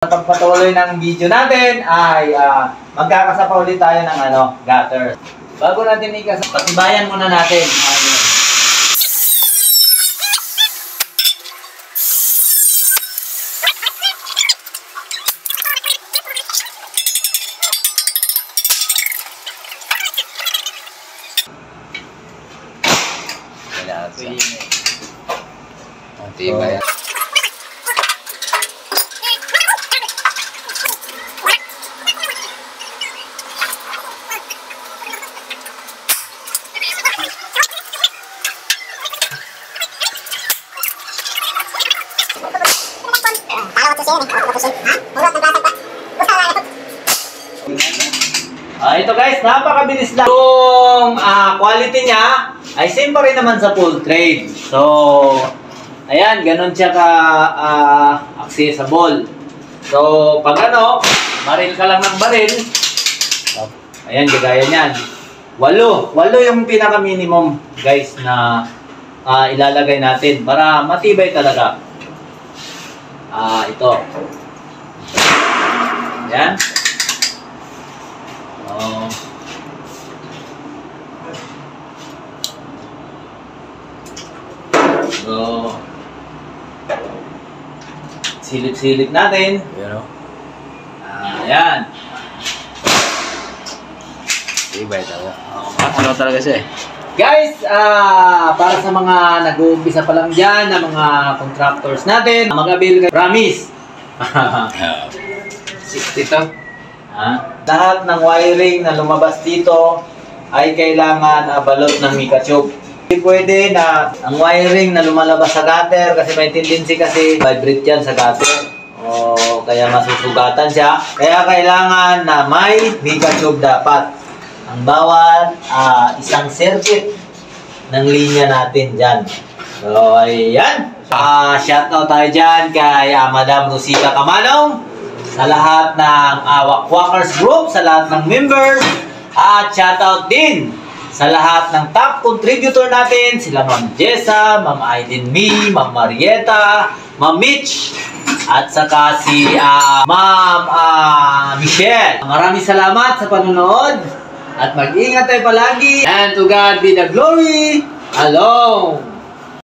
Pagpatuloy ng video natin ay magkakasapa ulit tayo ng gutter. Bago natin patibayan muna natin. Tibayan. Ito guys, napakabilis lang. Yung quality niya ay same pa rin naman sa full trade. So, ayan, ganun siya ka accessible. So, pag baril ka lang ng baril, ayan, gagaya niyan. 8 yung pinaka-minimum guys na ilalagay natin para matibay talaga. Ito. Ayan. So, silip-silip natin. Ayan. Tibay talaga. Ano talaga siya eh. Guys, para sa mga nag-uumpisa pa lang dyan, na mga contractors natin, mag-avail kayo. Promise. 60 to. Lahat ng wiring na lumabas dito ay kailangan balot ng mica tube. Hindi pwede na ang wiring na lumalabas sa gutter kasi may tendency kasi vibrate yan sa gutter. O kaya masusugatan siya. Kaya kailangan na may mica tube dapat. Ang bawat isang circuit ng linya natin dyan. So, ayan. Shoutout tayo dyan kay Madam Rosita Camanong, sa lahat ng Wakwakers Group, sa lahat ng members, at shoutout din sa lahat ng top contributor natin, sila Ma'am Jessa, Ma'am Aiden Me, Ma'am Marieta, Ma'am Mitch, at saka si Ma'am Michelle. Maraming salamat sa panonood at mag-ingat tayo palagi, and to God be the glory alone.